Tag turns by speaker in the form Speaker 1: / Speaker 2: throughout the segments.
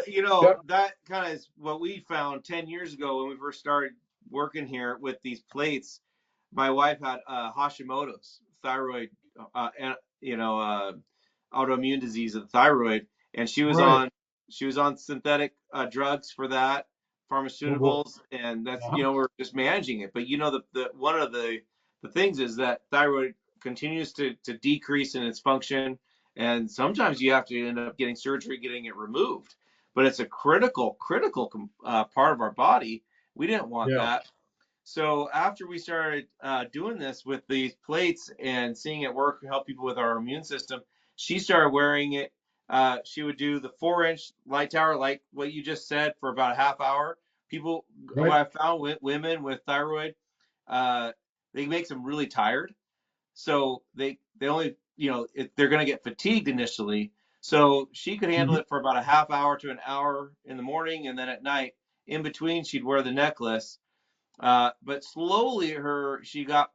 Speaker 1: that kind of is what we found 10 years ago when we first started working here with these plates. My wife had Hashimoto's thyroid, and autoimmune disease of the thyroid, and
Speaker 2: Right.
Speaker 1: she was on synthetic drugs for that,
Speaker 2: Oh boy.
Speaker 1: pharmaceuticals, and that's
Speaker 2: Uh-huh.
Speaker 1: we're just managing it. But the one of the things is that thyroid continues to decrease in its function, and sometimes you have to end up getting surgery, getting it removed. But it's a critical part of our body. We didn't want
Speaker 2: Yeah.
Speaker 1: that. So after we started doing this with these plates and seeing it work, help people with our immune system, she started wearing it. She would do the 4-inch LightTower, like what you just said, for about a half hour. People, what
Speaker 2: Right.
Speaker 1: I found with women with thyroid, uh, they makes them really tired. So they only they're going to get fatigued initially. So she could handle
Speaker 2: Mhm.
Speaker 1: it for about a half hour to an hour in the morning, and then at night. In between, she'd wear the necklace, but slowly she got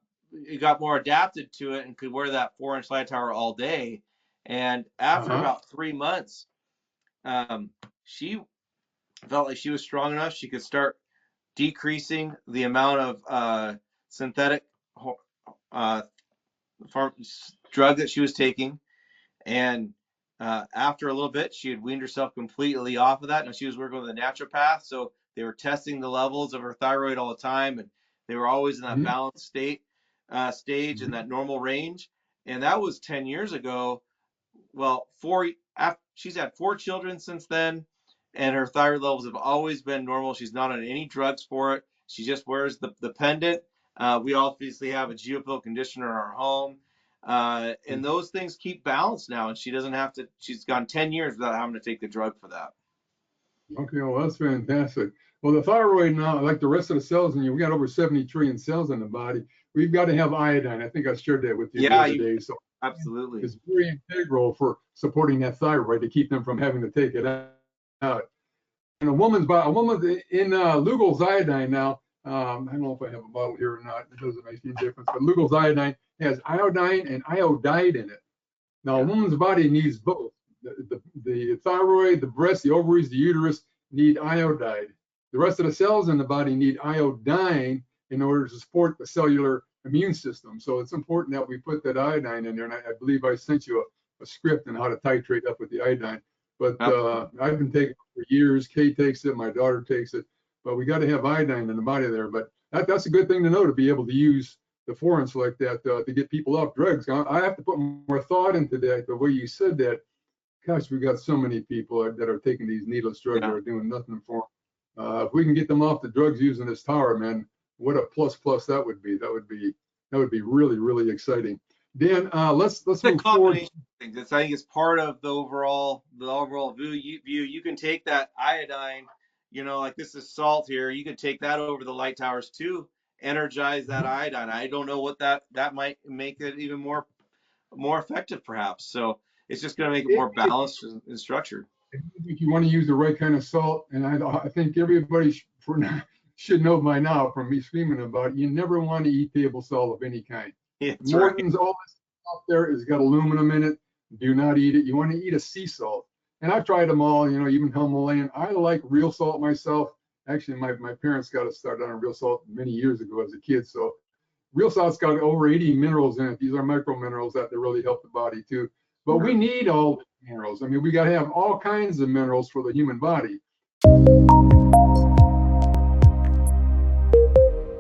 Speaker 1: more adapted to it and could wear that 4-inch light tower all day. And after
Speaker 2: Uh-huh.
Speaker 1: about 3 months, she felt like she was strong enough. She could start decreasing the amount of synthetic uh, farm, drug that she was taking. And after a little bit, she had weaned herself completely off of that. Now she was working with a naturopath, so they were testing the levels of her thyroid all the time, and they were always in that
Speaker 2: Mhm.
Speaker 1: balanced stage in
Speaker 2: Mhm.
Speaker 1: that normal range. And that was 10 years ago. Well, she's had 4 children since then, and her thyroid levels have always been normal. She's not on any drugs for it. She just wears the pendant. We obviously have a geopill conditioner in our home. And those things keep balance now, and she doesn't have to. She's gone 10 years without having to take the drug for that.
Speaker 2: Okay, well, that's fantastic. Well, the thyroid now, like the rest of the cells in you, we got over 70 trillion cells in the body. We've got to have iodine. I think I shared that with you the
Speaker 1: Yeah,
Speaker 2: other day. So
Speaker 1: absolutely.
Speaker 2: it's very integral for supporting that thyroid to keep them from having to take it out. And a woman in Lugol's iodine now, I don't know if I have a bottle here or not. It doesn't make any difference. But Lugol's iodine has iodine and iodide in it. Now, a
Speaker 1: Yeah.
Speaker 2: woman's body needs both. The thyroid, the breast, the ovaries, the uterus need iodide. The rest of the cells in the body need iodine in order to support the cellular immune system. So it's important that we put that iodine in there. And I believe I sent you a script on how to titrate up with the iodine. But I've been taking it for years. Kay takes it. My daughter takes it. But we got to have iodine in the body there. But that's a good thing to know, to be able to use the 4-inch like that to get people off drugs. I have to put more thought into that. The way you said that, gosh, we got so many people that are taking these needless drugs that
Speaker 1: Yeah.
Speaker 2: are doing nothing for them. If we can get them off the drugs using this tower, man, what a plus that would be. That would be really, really exciting. Dan, let's
Speaker 1: It's a
Speaker 2: move forward.
Speaker 1: combination of things. I think it's part of the overall view. You can take that iodine, like this is salt here. You can take that over the light towers too, energize that iodine. I don't know what that might make it even more effective, perhaps. So it's just going to make it more balanced and structured.
Speaker 2: If you want to use the right kind of salt, and I think everybody should know by now from me screaming about it, you never want to eat table salt of any kind.
Speaker 1: It's right.
Speaker 2: Morton's, all this out there has got aluminum in it. Do not eat it. You want to eat a sea salt. And I've tried them all, even Himalayan. I like real salt myself. Actually, my parents got us started on real salt many years ago as a kid. So real salt's got over 80 minerals in it. These are micro minerals that really help the body too. But we need all the minerals. I mean, we got to have all kinds of minerals for the human body.